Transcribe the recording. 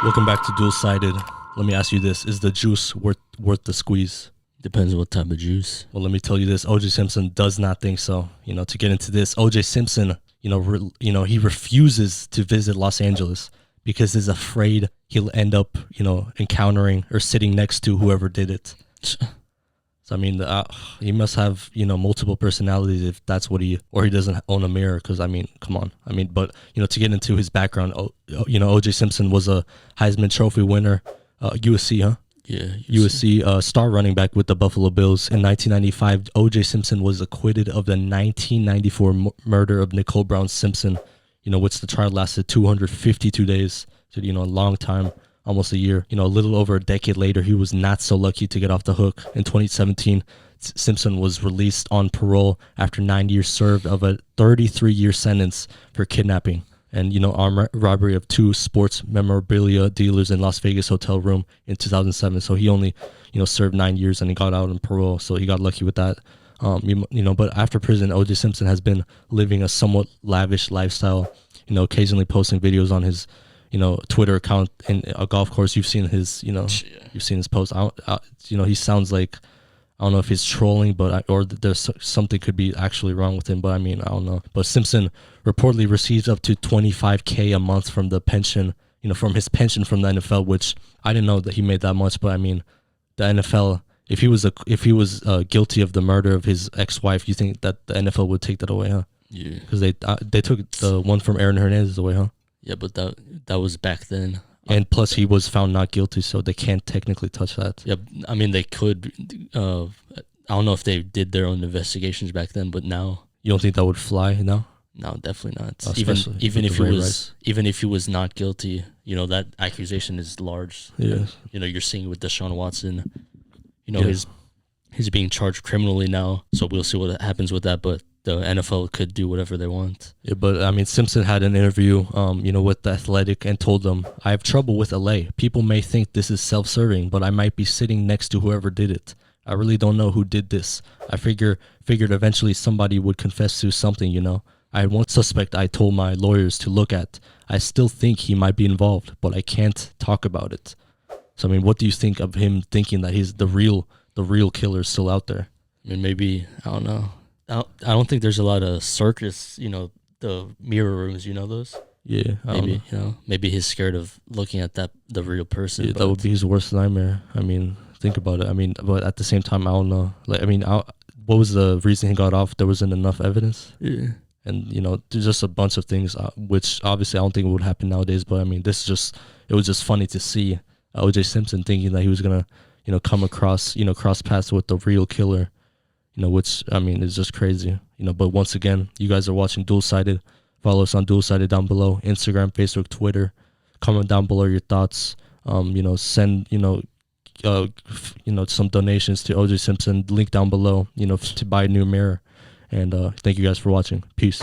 Welcome back to Dualsighted. Let me ask you this: is the juice worth the squeeze? Depends what type of juice. Well, let me tell you this: O.J Simpson does not think so. To get into this, O.J Simpson, he refuses to visit Los Angeles because he's afraid he'll end up, encountering or sitting next to whoever did it. So I mean, he must have multiple personalities if that's what he doesn't own a mirror. Because I mean, come on. I mean, but to get into his background, O.J Simpson was a Heisman Trophy winner, USC, huh? Yeah, USC star running back with the Buffalo Bills. In 1995, O.J Simpson was acquitted of the 1994 murder of Nicole Brown Simpson, which the trial lasted 252 days. So, a long time, almost a year. A little over a decade later, he was not so lucky to get off the hook. In 2017, Simpson was released on parole after 9 years served of a 33-year sentence for kidnapping and armed robbery of two sports memorabilia dealers in Las Vegas hotel room in 2007. So he only served 9 years and he got out on parole. So he got lucky with that. But after prison, O.J Simpson has been living a somewhat lavish lifestyle. Occasionally posting videos on his Twitter account in a golf course. You've seen his you've seen his post. He sounds like, I don't know if he's trolling, or there's something could be actually wrong with him. But I mean, I don't know. But Simpson reportedly receives up to $25K a month from the pension, from his pension from the NFL, which I didn't know that he made that much. But I mean, the NFL, if he was guilty of the murder of his ex-wife, you think that the NFL would take that away, huh? Yeah, because they took the one from Aaron Hernandez away, huh? Yeah, but that was back then. And plus, he was found not guilty, so they can't technically touch that. Yeah, I mean, they could. I don't know if they did their own investigations back then, but now. You don't think that would fly now? No, definitely not. Even if he was not guilty, that accusation is large. Yeah. You're seeing with Deshaun Watson. He's being charged criminally now, so we'll see what happens with that. But the NFL could do whatever they want. Yeah, but I mean, Simpson had an interview, with The Athletic and told them, "I have trouble with LA. People may think this is self-serving, but I might be sitting next to whoever did it. I really don't know who did this. I figured eventually somebody would confess to something, I had one suspect I told my lawyers to look at. I still think he might be involved, but I can't talk about it." So, I mean, what do you think of him thinking that he's the real killer still out there? I mean, maybe, I don't know. I don't think there's a lot of circus, the mirror rooms, those. Yeah, maybe he's scared of looking at the real person. Yeah, that would be his worst nightmare. I mean, think about it. I mean, but at the same time, I don't know. What was the reason he got off? There wasn't enough evidence. Yeah, and there's just a bunch of things, which obviously I don't think would happen nowadays. But I mean, it was just funny to see O.J Simpson thinking that he was gonna, come across, cross paths with the real killer. Which, I mean, is just crazy, but once again, you guys are watching Dualsighted. Follow us on Dualsighted down below, Instagram, Facebook, Twitter. Comment down below your thoughts. Send, some donations to O.J Simpson, link down below, to buy a new mirror. And thank you guys for watching. Peace.